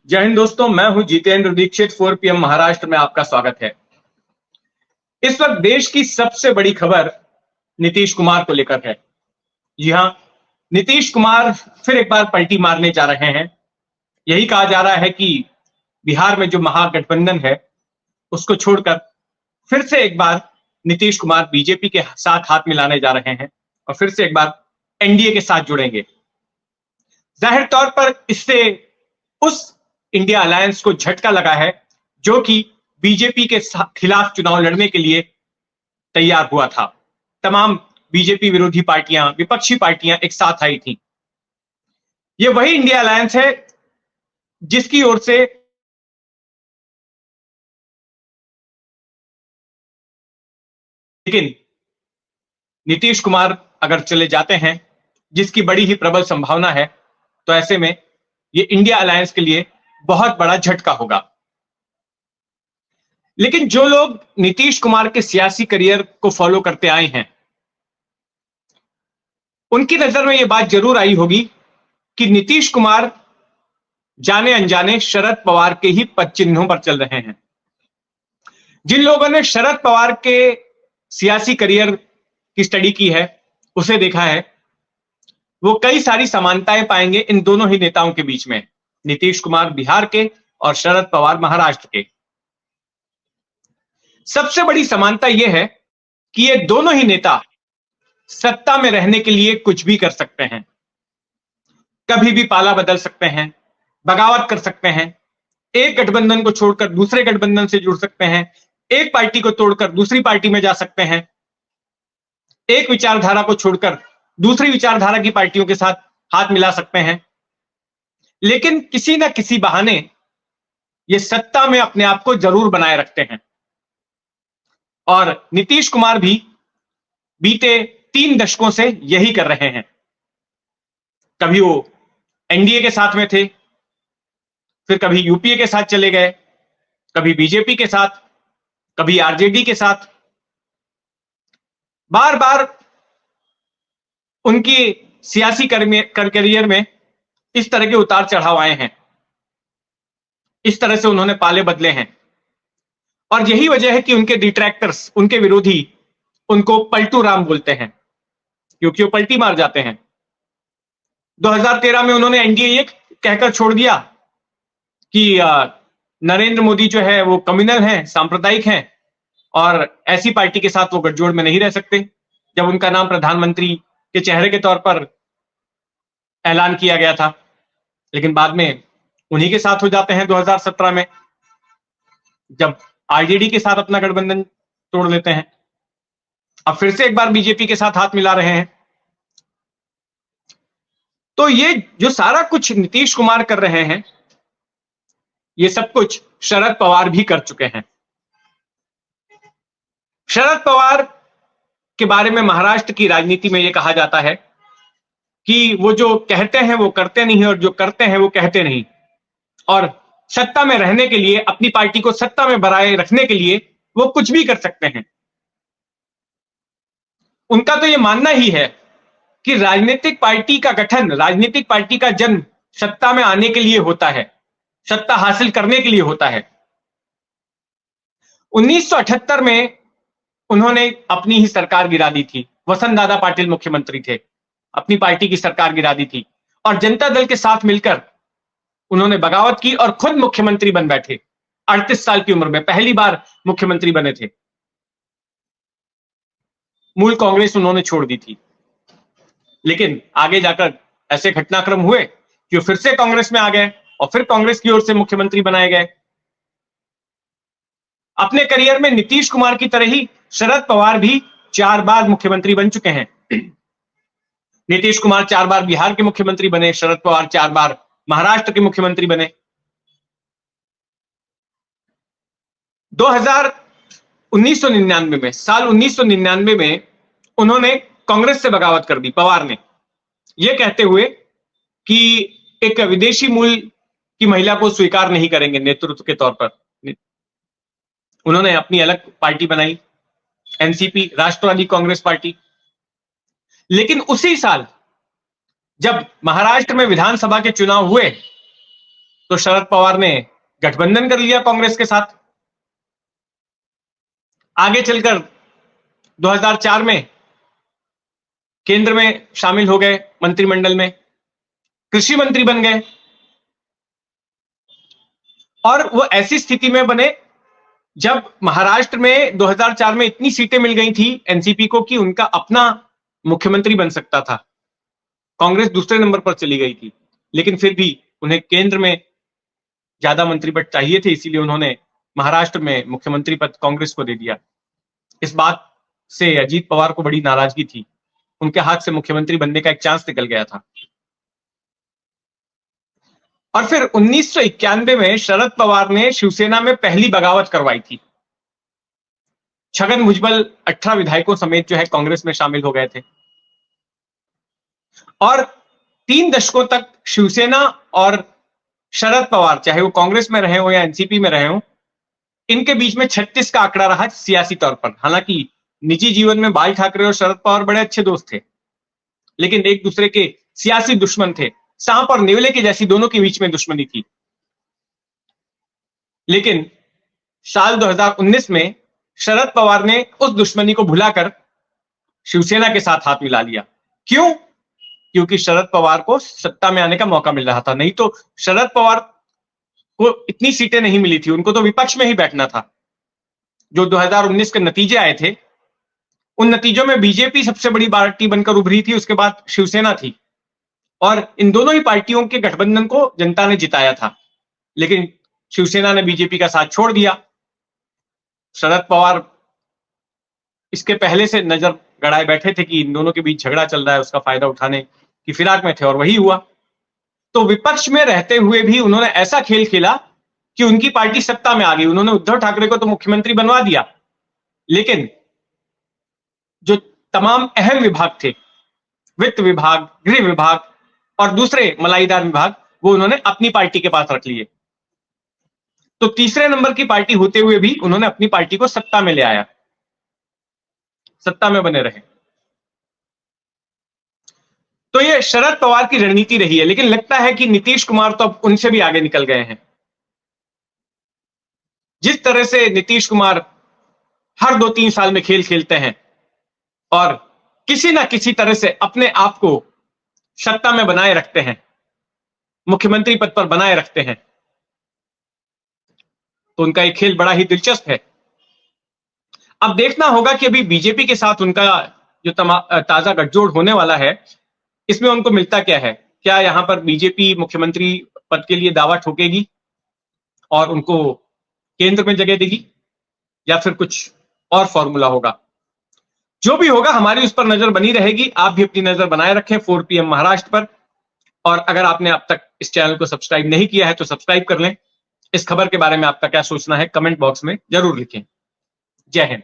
जय हिंद दोस्तों, मैं हूं जितेंद्र दीक्षित। 4 PM महाराष्ट्र में आपका स्वागत है। इस वक्त देश की सबसे बड़ी खबर नीतीश कुमार को लेकर है। जी हां, नीतीश कुमार फिर एक बार पलटी मारने जा रहे हैं। यही कहा जा रहा है कि बिहार में जो महागठबंधन है उसको छोड़कर फिर से एक बार नीतीश कुमार बीजेपी के साथ हाथ मिलाने जा रहे हैं और फिर से एक बार एनडीए के साथ जुड़ेंगे। जाहिर तौर पर इससे उस इंडिया अलायंस को झटका लगा है जो कि बीजेपी के खिलाफ चुनाव लड़ने के लिए तैयार हुआ था। तमाम बीजेपी विरोधी पार्टियां, विपक्षी पार्टियां एक साथ आई थी। यह वही इंडिया अलायंस है जिसकी ओर से लेकिन नीतीश कुमार अगर चले जाते हैं, जिसकी बड़ी ही प्रबल संभावना है, तो ऐसे में यह इंडिया अलायंस के लिए बहुत बड़ा झटका होगा। लेकिन जो लोग नीतीश कुमार के सियासी करियर को फॉलो करते आए हैं, उनकी नजर में यह बात जरूर आई होगी कि नीतीश कुमार जाने अनजाने शरद पवार के ही पद चिन्हों पर चल रहे हैं। जिन लोगों ने शरद पवार के सियासी करियर की स्टडी की है, उसे देखा है, वो कई सारी समानताएं पाएंगे इन दोनों ही नेताओं के बीच में, नीतीश कुमार बिहार के और शरद पवार महाराष्ट्र के। सबसे बड़ी समानता यह है कि ये दोनों ही नेता सत्ता में रहने के लिए कुछ भी कर सकते हैं। कभी भी पाला बदल सकते हैं, बगावत कर सकते हैं, एक गठबंधन को छोड़कर दूसरे गठबंधन से जुड़ सकते हैं, एक पार्टी को तोड़कर दूसरी पार्टी में जा सकते हैं, एक विचारधारा को छोड़कर दूसरी विचारधारा की पार्टियों के साथ हाथ मिला सकते हैं। लेकिन किसी ना किसी बहाने ये सत्ता में अपने आप को जरूर बनाए रखते हैं। और नीतीश कुमार भी बीते 3 दशकों से यही कर रहे हैं। कभी वो एनडीए के साथ में थे, फिर कभी यूपीए के साथ चले गए, कभी बीजेपी के साथ, कभी आरजेडी के साथ। बार बार उनकी सियासी करियर में इस तरह के उतार चढ़ाव आए हैं। इस तरह से उन्होंने पाले बदले हैं और यही वजह है कि उनके डिट्रैक्टर्स, उनके विरोधी, उनको पलटू राम बोलते हैं, क्योंकि वो पलटी मार जाते हैं। 2013 में उन्होंने एनडीए ये कहकर छोड़ दिया कि नरेंद्र मोदी जो है वो कम्युनल हैं, सांप्रदायिक हैं और ऐसी पार्टी के साथ वो गठजोड़ में नहीं रह सकते, जब उनका नाम प्रधानमंत्री के चेहरे के तौर पर ऐलान किया गया था। लेकिन बाद में उन्हीं के साथ हो जाते हैं 2017 में, जब आरजेडी के साथ अपना गठबंधन तोड़ लेते हैं। अब फिर से एक बार बीजेपी के साथ हाथ मिला रहे हैं। तो ये जो सारा कुछ नीतीश कुमार कर रहे हैं, ये सब कुछ शरद पवार भी कर चुके हैं। शरद पवार के बारे में महाराष्ट्र की राजनीति में यह कहा जाता है कि वो जो कहते हैं वो करते नहीं और जो करते हैं वो कहते नहीं। और सत्ता में रहने के लिए, अपनी पार्टी को सत्ता में बनाए रखने के लिए वो कुछ भी कर सकते हैं। उनका तो यह मानना ही है कि राजनीतिक पार्टी का गठन, राजनीतिक पार्टी का जन्म सत्ता में आने के लिए होता है, सत्ता हासिल करने के लिए होता है। 1978 में उन्होंने अपनी ही सरकार गिरा दी थी। वसंत दादा पाटिल मुख्यमंत्री थे, अपनी पार्टी की सरकार गिरा दी थी और जनता दल के साथ मिलकर उन्होंने बगावत की और खुद मुख्यमंत्री बन बैठे। 38 साल की उम्र में पहली बार मुख्यमंत्री बने थे। मूल कांग्रेस उन्होंने छोड़ दी थी। लेकिन आगे जाकर ऐसे घटनाक्रम हुए कि वो फिर से कांग्रेस में आ गए और फिर कांग्रेस की ओर से मुख्यमंत्री बनाए गए। अपने करियर में नीतीश कुमार की तरह ही शरद पवार भी 4 बार मुख्यमंत्री बन चुके हैं। नीतीश कुमार 4 बार बिहार के मुख्यमंत्री बने, शरद पवार 4 बार महाराष्ट्र के मुख्यमंत्री बने। 1999 में, साल 1999 में उन्होंने कांग्रेस से बगावत कर दी, पवार ने, यह कहते हुए कि एक विदेशी मूल की महिला को स्वीकार नहीं करेंगे नेतृत्व के तौर पर। उन्होंने अपनी अलग पार्टी बनाई, एनसीपी, राष्ट्रवादी कांग्रेस पार्टी। लेकिन उसी साल जब महाराष्ट्र में विधानसभा के चुनाव हुए तो शरद पवार ने गठबंधन कर लिया कांग्रेस के साथ। आगे चलकर 2004 में केंद्र में शामिल हो गए, मंत्रिमंडल में कृषि मंत्री बन गए। और वो ऐसी स्थिति में बने जब महाराष्ट्र में 2004 में इतनी सीटें मिल गई थी एनसीपी को कि उनका अपना मुख्यमंत्री बन सकता था। कांग्रेस दूसरे नंबर पर चली गई थी, लेकिन फिर भी उन्हें केंद्र में ज्यादा मंत्री पद चाहिए थे, इसीलिए उन्होंने महाराष्ट्र में मुख्यमंत्री पद कांग्रेस को दे दिया। इस बात से अजीत पवार को बड़ी नाराजगी थी, उनके हाथ से मुख्यमंत्री बनने का एक चांस निकल गया था। और फिर 1991 में शरद पवार ने शिवसेना में पहली बगावत करवाई थी। छगन भुजबल 18 विधायकों समेत जो है कांग्रेस में शामिल हो गए थे। और 3 दशकों तक शिवसेना और शरद पवार, चाहे वो कांग्रेस में रहे हो या एनसीपी में रहे हो, इनके बीच में 36 का आंकड़ा रहा सियासी तौर पर। हालांकि निजी जीवन में बाल ठाकरे और शरद पवार बड़े अच्छे दोस्त थे, लेकिन एक दूसरे के सियासी दुश्मन थे। सांप और नेवले के जैसी दोनों के बीच में दुश्मनी थी। लेकिन साल 2019 में शरद पवार ने उस दुश्मनी को भुलाकर शिवसेना के साथ हाथ मिला लिया। क्यों? क्योंकि शरद पवार को सत्ता में आने का मौका मिल रहा था। नहीं तो शरद पवार को इतनी सीटें नहीं मिली थी, उनको तो विपक्ष में ही बैठना था। जो 2019 के नतीजे आए थे, उन नतीजों में बीजेपी सबसे बड़ी पार्टी बनकर उभरी थी, उसके बाद शिवसेना थी। और इन दोनों ही पार्टियों के गठबंधन को जनता ने जिताया था, लेकिन शिवसेना ने बीजेपी का साथ छोड़ दिया। शरद पवार इसके पहले से नजर गड़ाए बैठे थे कि इन दोनों के बीच झगड़ा चल रहा है, उसका फायदा उठाने की फिराक में थे, और वही हुआ। तो विपक्ष में रहते हुए भी उन्होंने ऐसा खेल खेला कि उनकी पार्टी सत्ता में आ गई। उन्होंने उद्धव ठाकरे को तो मुख्यमंत्री बनवा दिया, लेकिन जो तमाम अहम विभाग थे, वित्त विभाग, गृह विभाग और दूसरे मलाईदार विभाग, वो उन्होंने अपनी पार्टी के पास रख लिए। तो तीसरे नंबर की पार्टी होते हुए भी उन्होंने अपनी पार्टी को सत्ता में ले आया, सत्ता में बने रहे। तो ये शरद पवार की रणनीति रही है। लेकिन लगता है कि नीतीश कुमार तो अब उनसे भी आगे निकल गए हैं। जिस तरह से नीतीश कुमार हर 2-3 साल में खेल खेलते हैं और किसी ना किसी तरह से अपने आप को सत्ता में बनाए रखते हैं, मुख्यमंत्री पद पर बनाए रखते हैं, तो उनका एक खेल बड़ा ही दिलचस्प है। अब देखना होगा कि अभी बीजेपी के साथ उनका जो ताजा गठजोड़ होने वाला है, इसमें उनको मिलता क्या है। क्या यहां पर बीजेपी मुख्यमंत्री पद के लिए दावा ठोकेगी और उनको केंद्र में जगह देगी, या फिर कुछ और फॉर्मूला होगा। जो भी होगा, हमारी उस पर नजर बनी रहेगी। आप भी अपनी नजर बनाए रखें 4 PM महाराष्ट्र पर। और अगर आपने अब तक इस चैनल को सब्सक्राइब नहीं किया है तो सब्सक्राइब कर लें। इस खबर के बारे में आपका क्या सोचना है कमेंट बॉक्स में जरूर लिखें। जय हिंद।